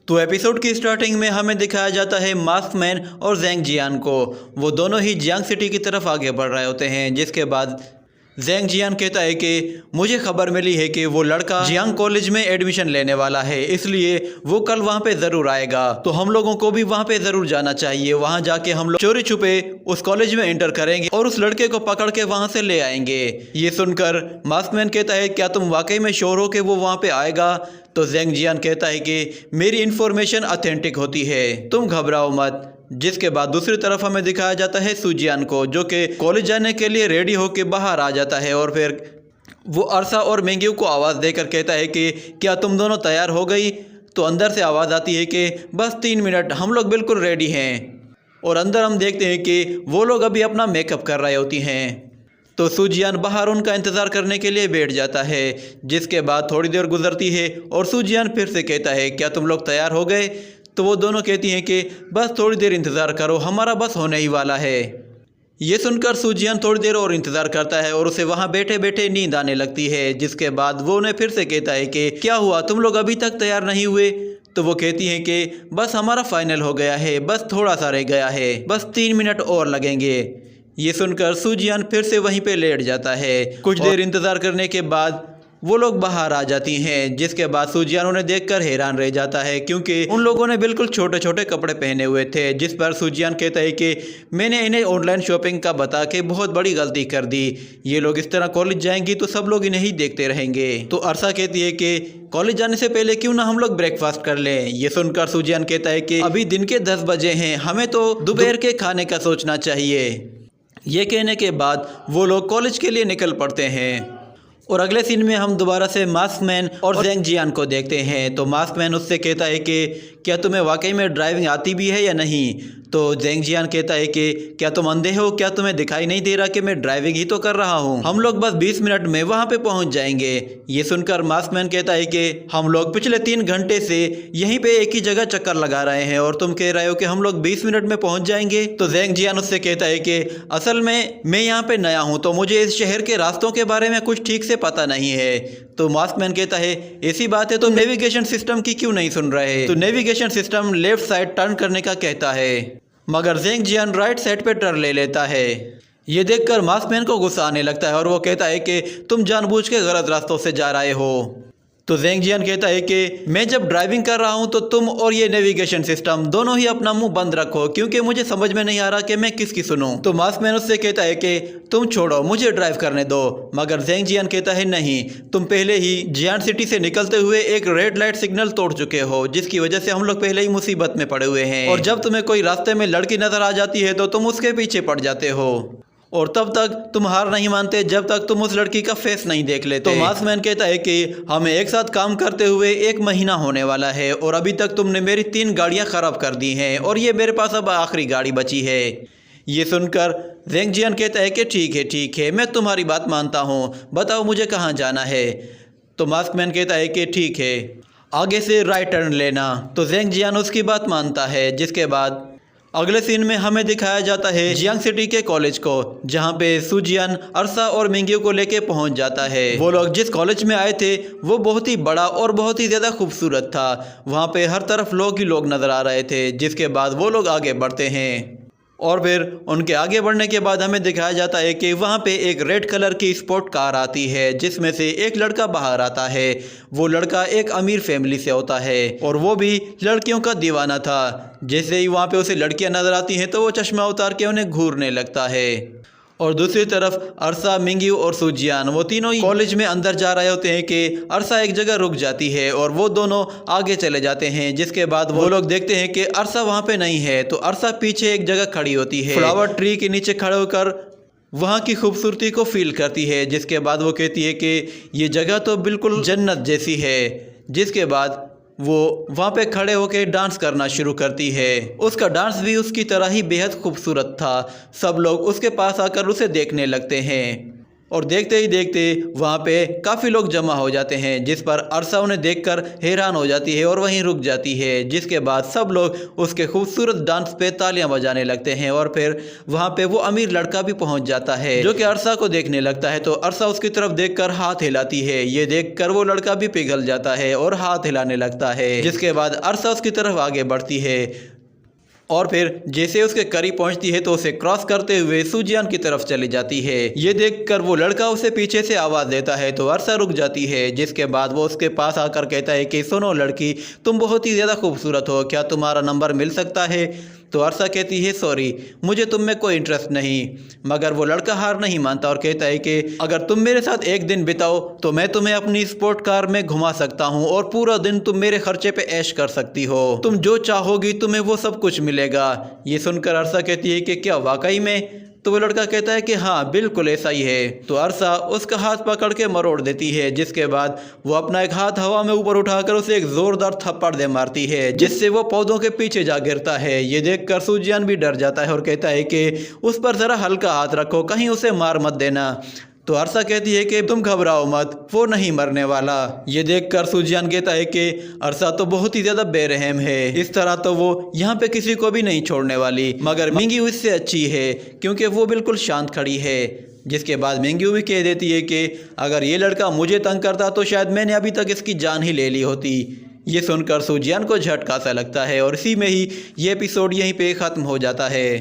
तो एपिसोड की स्टार्टिंग में हमें दिखाया जाता है मास्क मैन और ज़ैंग जियान को। वो दोनों ही जियांग सिटी की तरफ आगे बढ़ रहे होते हैं, जिसके बाद ज़ैंग जियान कहता है कि मुझे खबर मिली है कि वो लड़का जियांग कॉलेज में एडमिशन लेने वाला है, इसलिए वो कल वहाँ पे ज़रूर आएगा। तो हम लोगों को भी वहाँ पे ज़रूर जाना चाहिए। वहाँ जाके हम लोग चोरी छुपे उस कॉलेज में एंटर करेंगे और उस लड़के को पकड़ के वहाँ से ले आएंगे। ये सुनकर मास्कमैन कहता है, क्या तुम वाकई में श्योर हो कि वो वहाँ पे आएगा? तो ज़ैंग जियान कहता है कि मेरी इन्फॉर्मेशन ऑथेंटिक होती है, तुम घबराओ मत। जिसके बाद दूसरी तरफ हमें दिखाया जाता है सुजियान को, जो कि कॉलेज जाने के लिए रेडी होकर बाहर आ जाता है और फिर वो अरसा और मेंग्यू को आवाज़ देकर कहता है कि क्या तुम दोनों तैयार हो गई? तो अंदर से आवाज़ आती है कि बस 3 मिनट, हम लोग बिल्कुल रेडी हैं। और अंदर हम देखते हैं कि वो लोग अभी अपना मेकअप कर रहे होती हैं। तो सुजियान बाहर उनका इंतज़ार करने के लिए बैठ जाता है। जिसके बाद थोड़ी देर गुजरती है और सुजियान फिर से कहता है, क्या तुम लोग तैयार हो गए? तो वो दोनों कहती हैं कि बस थोड़ी देर इंतज़ार करो, हमारा बस होने ही वाला है। ये सुनकर सुजियान थोड़ी देर और इंतज़ार करता है और उसे वहाँ बैठे बैठे नींद आने लगती है। जिसके बाद वो उन्हें फिर से कहता है कि क्या हुआ, तुम लोग अभी तक तैयार नहीं हुए? तो वो कहती हैं कि बस हमारा फाइनल हो गया है, बस थोड़ा सा रह गया है, बस 3 मिनट और लगेंगे। ये सुनकर सुजियान फिर से वहीं पे लेट जाता है। कुछ देर इंतज़ार करने के बाद वो लोग बाहर आ जाती हैं। जिसके बाद सुजियान उन्हें देखकर हैरान रह जाता है, क्योंकि उन लोगों ने बिल्कुल छोटे छोटे कपड़े पहने हुए थे। जिस पर सुजियान कहता है कि मैंने इन्हें ऑनलाइन शॉपिंग का बता के बहुत बड़ी गलती कर दी, ये लोग इस तरह कॉलेज जाएंगी तो सब लोग इन्हें ही देखते रहेंगे। तो अरसा कहती है कि कॉलेज जाने से पहले क्यों ना हम लोग ब्रेकफास्ट कर लें। ये सुनकर सुजियान कहता है कि अभी दिन के 10 बजे हैं, हमें तो दोपहर के खाने का सोचना चाहिए। ये कहने के बाद वो लोग कॉलेज के लिए निकल पड़ते हैं। और अगले सीन में हम दोबारा से मास्कमैन और ज़ैंग जियान को देखते हैं। तो मास्कमैन उससे कहता है कि क्या तुम्हें वाकई में ड्राइविंग आती भी है या नहीं? तो ज़ैंग जियान कहता है कि क्या तुम अंधे हो? क्या तुम्हें दिखाई नहीं दे रहा कि मैं ड्राइविंग ही तो कर रहा हूँ? हम लोग बस 20 मिनट में वहाँ पे पहुँच जाएंगे। ये सुनकर मास्कमैन कहता है कि हम लोग पिछले 3 घंटे से यहीं पे एक ही जगह चक्कर लगा रहे हैं और तुम कह रहे हो कि हम लोग 20 मिनट में पहुँच जाएंगे। तो ज़ैंग जियान उससे कहता है कि असल में मैं यहाँ पे नया हूँ, तो मुझे इस शहर के रास्तों के बारे में कुछ ठीक से पता नहीं है। तो मास्कमैन कहता है, ऐसी बात है तो नेविगेशन सिस्टम की क्यों नहीं सुन रहे? तो navigation system left side turn करने का कहता है, मगर ज़ैंग जियान राइट साइड पे टर्न ले लेता है। ये देखकर मास्कमैन को गुस्सा आने लगता है और वो कहता है कि तुम जानबूझ के गलत रास्तों से जा रहे हो। तो ज़ैंग जियान कहता है कि मैं जब ड्राइविंग कर रहा हूं तो तुम और ये नेविगेशन सिस्टम दोनों ही अपना मुंह बंद रखो, क्योंकि मुझे समझ में नहीं आ रहा कि मैं किसकी सुनूं। तो मास्कमैन उससे कहता है कि तुम छोड़ो, मुझे ड्राइव करने दो। मगर ज़ैंग जियान कहता है, नहीं, तुम पहले ही जियान सिटी से निकलते हुए एक रेड लाइट सिग्नल तोड़ चुके हो, जिसकी वजह से हम लोग पहले ही मुसीबत में पड़े हुए हैं। और जब तुम्हें कोई रास्ते में लड़की नजर आ जाती है तो तुम उसके पीछे पड़ जाते हो, और तब तक तुम हार नहीं मानते जब तक तुम उस लड़की का फेस नहीं देख लेते। तो मास्कमैन कहता है कि हमें एक साथ काम करते हुए 1 महीना होने वाला है और अभी तक तुमने मेरी 3 गाड़ियां खराब कर दी हैं और ये मेरे पास अब आखिरी गाड़ी बची है। ये सुनकर ज़ैंग जियान कहता है कि ठीक है, मैं तुम्हारी बात मानता हूँ, बताओ मुझे कहाँ जाना है? तो मास्कमैन कहता है कि ठीक है, आगे से राइट टर्न लेना। तो ज़ैंग जियान उसकी बात मानता है। जिसके बाद अगले सीन में हमें दिखाया जाता है जियांग सिटी के कॉलेज को, जहां पे सुजियान अरसा और मेंग्यू को लेके पहुंच जाता है। वो लोग जिस कॉलेज में आए थे वो बहुत ही बड़ा और बहुत ही ज़्यादा खूबसूरत था। वहां पे हर तरफ लोग ही लोग नज़र आ रहे थे। जिसके बाद वो लोग आगे बढ़ते हैं और फिर उनके आगे बढ़ने के बाद हमें दिखाया जाता है कि वहाँ पे एक रेड कलर की स्पोर्ट कार आती है, जिसमें से एक लड़का बाहर आता है। वो लड़का एक अमीर फैमिली से होता है और वो भी लड़कियों का दीवाना था। जैसे ही वहाँ पे उसे लड़कियाँ नज़र आती हैं तो वो चश्मा उतार के उन्हें घूरने लगता है। और दूसरी तरफ अरसा, मेंग्यू और सुजियान वो तीनों ही कॉलेज में अंदर जा रहे होते हैं कि अरसा एक जगह रुक जाती है और वो दोनों आगे चले जाते हैं। जिसके बाद वो लोग देखते हैं कि अरसा वहाँ पे नहीं है। तो अरसा पीछे एक जगह खड़ी होती है, फ्लावर ट्री के नीचे खड़े होकर वहाँ की खूबसूरती को फील करती है। जिसके बाद वो कहती है कि ये जगह तो बिल्कुल जन्नत जैसी है। जिसके बाद वो वहाँ पे खड़े होकर डांस करना शुरू करती है। उसका डांस भी उसकी तरह ही बेहद खूबसूरत था। सब लोग उसके पास आकर उसे देखने लगते हैं। और देखते ही देखते वहाँ पे काफ़ी लोग जमा हो जाते हैं, जिस पर अरसा उन्हें देखकर हैरान हो जाती है और वहीं रुक जाती है। जिसके बाद सब लोग उसके खूबसूरत डांस पे तालियां बजाने लगते हैं और फिर वहाँ पे वो अमीर लड़का भी पहुँच जाता है, जो कि अरसा को देखने लगता है। तो अरसा उसकी तरफ देखकर हाथ हिलाती है। ये देखकर वो लड़का भी पिघल जाता है और हाथ हिलाने लगता है। जिसके बाद अरसा उसकी तरफ आगे बढ़ती है और फिर जैसे उसके करीब पहुंचती है तो उसे क्रॉस करते हुए सुजियान की तरफ चली जाती है। ये देखकर वो लड़का उसे पीछे से आवाज़ देता है तो अरसा रुक जाती है। जिसके बाद वो उसके पास आकर कहता है कि सुनो लड़की, तुम बहुत ही ज़्यादा खूबसूरत हो, क्या तुम्हारा नंबर मिल सकता है? तो अरसा कहती है सॉरी, मुझे तुम में कोई इंटरेस्ट नहीं। मगर वो लड़का हार नहीं मानता और कहता है कि अगर तुम मेरे साथ एक दिन बिताओ तो मैं तुम्हें अपनी स्पोर्ट कार में घुमा सकता हूँ और पूरा दिन तुम मेरे खर्चे पे ऐश कर सकती हो। तुम जो चाहोगी तुम्हें वो सब कुछ मिलेगा। ये सुनकर अरसा कहती है कि क्या वाकई में? तो वो लड़का कहता है कि हाँ बिल्कुल ऐसा ही है। तो अरसा उसका हाथ पकड़ के मरोड़ देती है। जिसके बाद वो अपना एक हाथ हवा में ऊपर उठाकर उसे एक जोरदार थप्पड़ दे मारती है, जिससे वो पौधों के पीछे जा गिरता है। ये देखकर सुजियान भी डर जाता है और कहता है कि उस पर ज़रा हल्का हाथ रखो, कहीं उसे मार मत देना। तो अरसा कहती है कि तुम घबराओ मत, वो नहीं मरने वाला। ये देखकर सुजियान कहता है कि अरसा तो बहुत ही ज़्यादा बेरहम है, इस तरह तो वो यहाँ पे किसी को भी नहीं छोड़ने वाली। मगर मिंग्यू इससे अच्छी है क्योंकि वो बिल्कुल शांत खड़ी है। जिसके बाद मिंग्यू भी कह देती है कि अगर ये लड़का मुझे तंग करता तो शायद मैंने अभी तक इसकी जान ही ले ली होती। ये सुनकर सुजियान को झटका सा लगता है और इसी में ही ये एपिसोड यहीं पे ख़त्म हो जाता है।